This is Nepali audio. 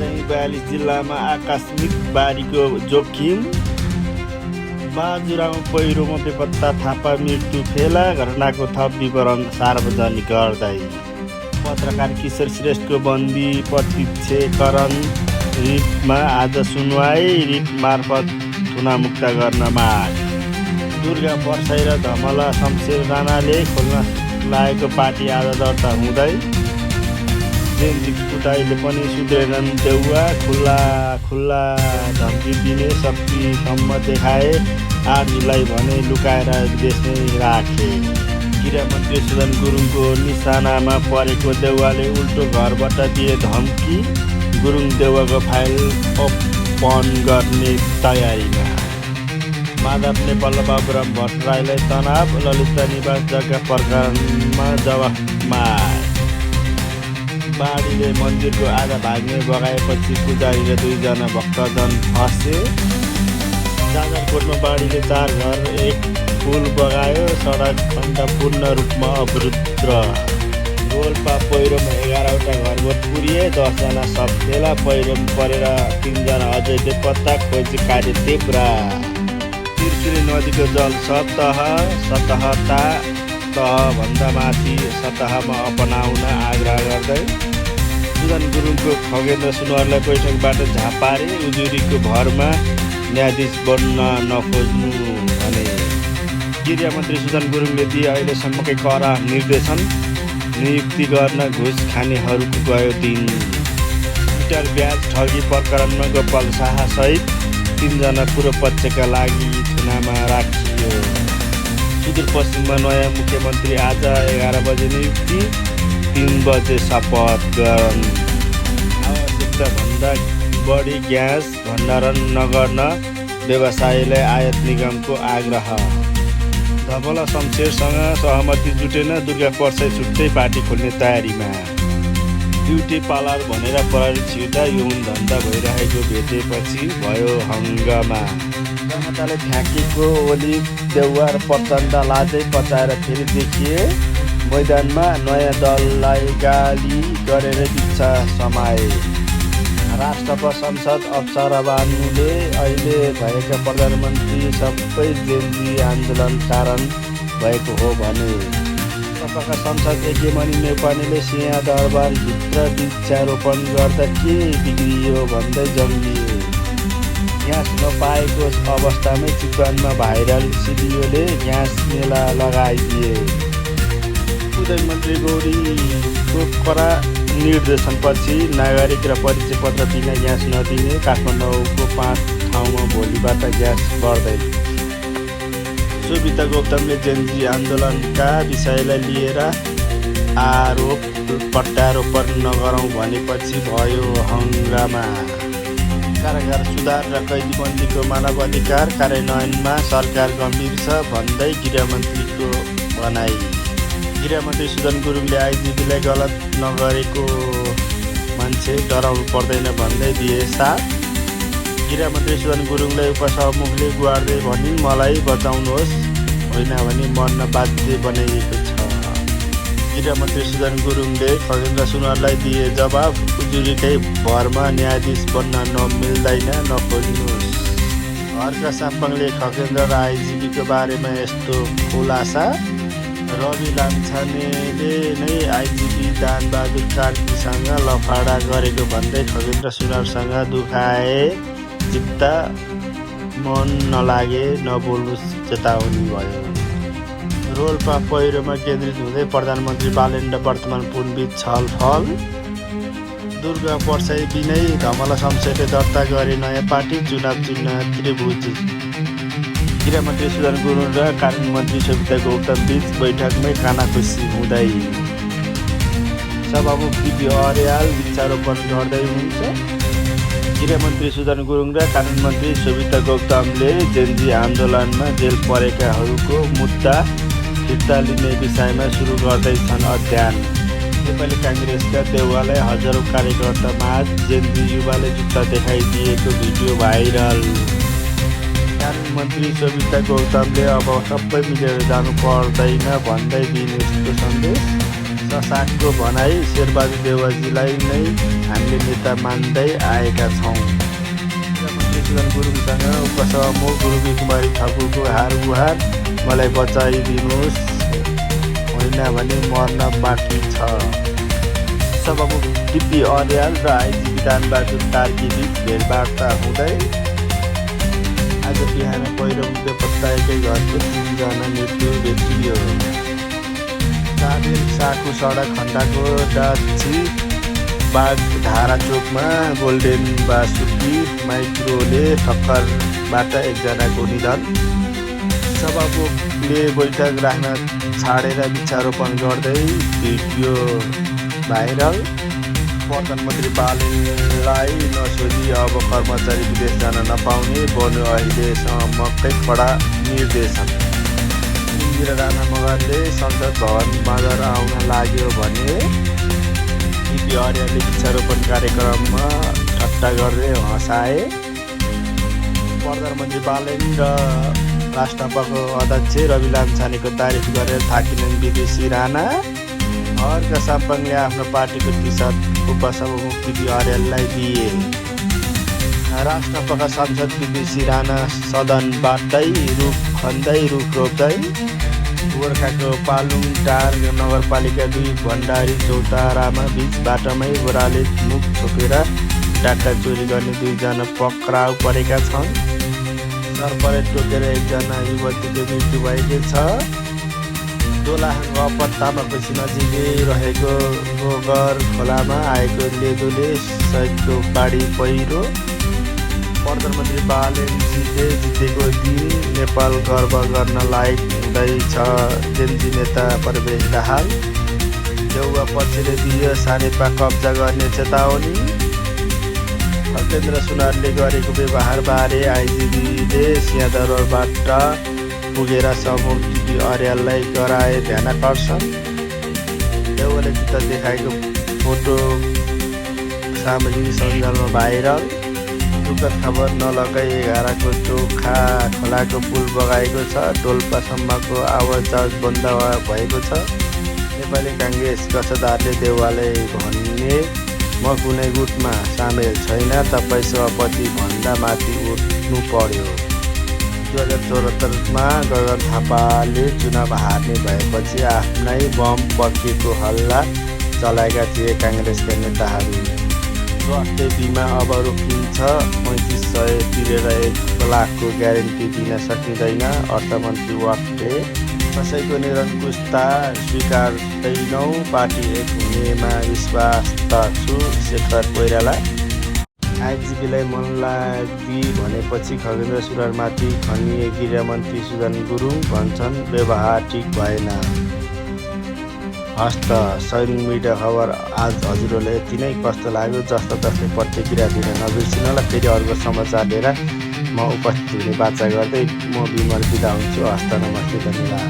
चाहिँ 42 जिल्लामा आकस्मिक बाढीको जोखिम। बाजुरामा पहिरोमा बेपत्ता थापा मृत्यु फेला। घटनाको थप विवरण सार्वजनिक गर्दै पत्रकार किशोर श्रेष्ठको बन्दी प्रत्यक्षीकरण रिटमा आज सुनवाई। रिट मार्फत थुनामुक्त गर्न माग। दुर्गा पर्साई र धमला शमशेर राणाले खोल्न लागेको पार्टी आज दर्ता हुँदै जेनजी कुटाईले पनि सुध्रेनन् देउवा। खुल्ला धम्की दिने शक्तिसम्म देखाए। 8 जुलाई भने लुकाएर विदेशमै राखे। गृहमन्त्री सुदन गुरुङको निशानामा परेको देउवाले उल्टो घरबाट दिए धम्की। गुरुङ देउवाको फाइल ओपन गर्ने तयारीमा। माधव नेपाल र बाबुराम भट्टराईलाई तनाव। ललिता निवास जग्गा प्रकरणमा जवाफमा। बाढीले मन्दिरको आधा भाग्ने बगाएपछि पुजारी र 2 जना भक्तजन फसे। जाजरकोटमा बाढीले 4 घर 1 पुल बगायो। सडक खण्ड पूर्ण रूपमा अवरुद्ध। रोल्पा पहिरोमा 11वटा घरबोट पुरिए। 10 जना सब फेला। पहिरोमा परेर 3 जना अझै बेपत्ता। खोजी कार्य तीव्र। त्रिशुली नदीको जल सतहता तहभन्दा माथि सतहमा अपनाउन आग्रह गर्दै सुदन गुरुङको खगेन्द्र सुनवारलाई बैठकबाट झापारे। उजुरीको भरमा न्यायाधीश बन्न नखोज्नु भने। गृहमन्त्री सुदन गुरुङले दिए अहिलेसम्मकै कडा निर्देशन। नियुक्ति गर्न घुस खानेहरूको गयो दिन। मिटर ब्याज ठगी प्रकरणमा गोपाल शाहसहित 3 जना पूर्व पक्षका लागि थुनामा राखियो। सुदूरपश्चिममा नयाँ मुख्यमन्त्री आज 11 बजे नियुक्ति। 3 बजे शपथ ग्रहण। आवश्यकताभन्दा बढी ग्यास भण्डारण नगर्न व्यवसायीलाई आयात निगमको आग्रह। धमला शमशेरसँग सहमति जुटेन। दुर्गा पर्साई छुट्टै पार्टी खोल्ने तयारीमा। ब्युटी पार्लर भनेर प्रहरी छिर्दा यौन धन्दा भइरहेको भेटेपछि भयो हङ्गामा। जनताले फ्याँकेको ओली देउवा र प्रचण्ड लाजै पचाएर फेरि देखिए मैदानमा। नयाँ दललाई गाली गरेर इच्छा समाए। राष्ट्र संसद अप्सराबानुले अहिले भएका प्रधानमन्त्री सबै जेनजी आन्दोलन कारण भएको हो भने। तपाईँका संसद यज्ञमणि नेपालीले सिंहदरबारभित्र वृक्षारोपण गर्दा के बिग्रियो भन्दै जङ्गिए। ग्यास नपाएको अवस्थामै चितवनमा भाइरल सिडिओले ग्यास मेला लगाइदिए। उदय मन्त्री गौरीको कडा निर्देशनपछि नागरिक र परिचय पत्र बिना ग्यास नदिने। काठमाडौँको 5 ठाउँमा भोलिबाट ग्यास बढ्दै। सुविता गौतमले जेनजी आन्दोलनका विषयलाई लिएर आरोप प्रत्यारोपण नगरौँ भनेपछि भयो हङ्गामा। कारागार सुधार र कैदीबन्दीको मानवाधिकार कार्यान्वयनमा सरकार गम्भीर छ भन्दै गृहमन्त्रीको भनाइ। गृहमन्त्री सुदन गुरुङले आइजिपीलाई गलत नगरेको मान्छे डराउनु पर्दैन भन्दै दिए साथ। गृहमन्त्री सुदन गुरुङलाई उपसभामुखले गुहार्दै भनिन् मलाई बचाउनुहोस् होइन भने मर्न बाध्य बनाइएको छ। गृहमन्त्री सुदन गुरुङले खगेन्द्र सुनवारलाई दिए जवाफ। उजुरीकै भरमा न्यायाधीश बन्न मिल्दैन नखोज्नुहोस्। हर्क साम्पाङले खगेन्द्र र आइजिपीको बारेमा यस्तो खुलासा। रवि लामिछानेले नै आइजिपी दानबहादुर कार्कीसँग लफाडा गरेको भन्दै खगेन्द्र सुनवारसँग दुखाए चित्त। मन नलागे नबोल्नु चेतावनी भयो। रोल्पा पहिरोमा केन्द्रित हुँदै प्रधानमन्त्री बालेन्द्र वर्तमान पुनबीच छलफल। दुर्गा पर्साई बिनै धमला शमशेरले दर्ता गरे नयाँ पार्टी। चुनाव चिन्ह त्रिभुज। गृहमन्त्री सुदन गुरुङ र कानुन मन्त्री सुविता गौतम बीच बैठकमै कानाखुसी हुँदै। सभामुख दिव्य अर्याल वृक्षारोपण गर्दै हुन्छ। गृहमन्त्री सुदन गुरुङ र कानुन मन्त्री सुविता गौतमले जेनजी आन्दोलनमा जेल परेकाहरूको मुद्दा फिर्ता लिने विषयमा सुरु गर्दैछन् अध्ययन। नेपाली काङ्ग्रेसका देउवालाई हजारौँ कार्यकर्तामाझ जेनजी युवाले जुत्ता देखाइदिएको भिडियो भाइरल। कानुन मन्त्री सुविता गौतमले अब सबै मिलेर जानु पर्दैन भन्दै दिने यस्तो सन्देश। शशाङ्कको भनाई शेरबहादुर देउवाजीलाई नै हामीले नेता मान्दै आएका छौँ। मन्त्री सुदन गुरुङसँग उपसभामुख गुरुबी कुमारी ठकुरको हार गुहार, मलाई बचाइदिनुहोस्, होइन भने मर्न बाँकी छ। सभामुख डिपी अर्याल र आइजी विधानबहादुर कार्कीबीच भेटवार्ता हुँदै आज बिहान पहिरो बेपत्ता एकै घरको 3 जना मृत्यु भेटियो। साबेल साकु सडक खण्डाको डाची बागधारा चोकमा गोल्डेन बासुकी माइक्रोले ठक्करबाट 1 जनाको निधन। सभामुखले बैठक राख्न छाडेर वृक्षारोपण गर्दै भिडियो भाइरल। प्रधानमन्त्री बालेनलाई नसोधी अब कर्मचारी विदेश जान नपाउने बन्यो अहिलेसम्मकै कडा निर्देशन। इन्दिरा राणा मगरले संसद भवन मगर आउन लाग्यो भने डिपी अर्यालले वृक्षारोपण कार्यक्रममा ठट्टा गर्दै हँसाए। प्रधानमन्त्री बालेन र राष्ट्रसभाको अध्यक्ष रवि लामिछानेको तारिफ गरेर थाकिनन् विदेशी राणा। अर्का साम्पाङले आफ्नो पार्टीको टी-सर्ट उपसभामुख डिपी अर्याललाई दिए। राष्ट्रसभाका सांसद विदेशी राणा सदनबाटै रुख खन्दै रुख रोप्दै। गोर्खाको पालुङटार नगरपालिका 2 भण्डारी चौतारामा बीच बाटोमै बोराले मुख छोपेर डाटा चोरी गर्ने 2 जना पक्राउ परेका छन्। सरपरे टोकेर 1 जना युवतीको मृत्यु भएको छ। दोलाहाङ अप्पर तामाकोशी नजिकै रहेको गोगर खोलामा आएको लेदोले सहितको बाढी पहिरो। प्रधानमन्त्री बालेनजीले जितेको दिन नेपाल गर्व गर्न लायक हुँदैछ, जेनजी नेता प्रवेश दाहाल। देउवा पक्षले दियो सानेपा कब्जा गर्ने चेतावनी। खगेन्द्र सुनारले गरेको व्यवहारबारे आइजिबीले सिंहदरबारबाट पुगेर सभामुख डिपी अर्याललाई गराए ध्यानाकर्षण। देउवाले जुत्ता देखाएको फोटो सामाजिक सञ्जालमा भाइरल। दुःखद खबर नलगाई 11 चोखा खोलाको पुल बगाएको छ। डोल्पासम्मको आवाजाही बन्द भएको छ। नेपाली काङ्ग्रेस गठबन्धनले देउवालाई भन्ने म कुनै गुटमा सामेल छैन, तपाईँ सभापति भन्दा माथि उठ्नु पर्यो। 2074मा गगन थापाले चुनाव हार्ने भएपछि आफ्नै बम पड्केको हल्ला चलाएका थिए काङ्ग्रेसका नेताहरू। स्वास्थ्य बिमा अब रोकिन्छ, 3500 तिरेर 1 लाखको ग्यारेन्टी दिन सकिँदैन। अर्थमन्त्री वाकले कसैको निरङ्कुशता स्वीकार्दैनौ, पार्टी एक हुनेमा विश्वास त छु, शेखर कोइराला। आइजिबीलाई मन लागि भनेपछि खगेन्द्र सुनारमाथि खनिए गृहमन्त्री सुदन गुरुङ भन्छन् व्यवहार ठिक भएन। हस्त सैनिक मिडिया खबर आज हजुरहरूले यति नै। कस्तो लाग्यो जस्तो तस्तै प्रतिक्रिया दिन नबिर्सिनुहोला। फेरि अर्को समाचार लिएर म उपस्थित हुने बाचा गर्दै म बिमल बिदा हुन्छु। हस्त नमस्ते, धन्यवाद।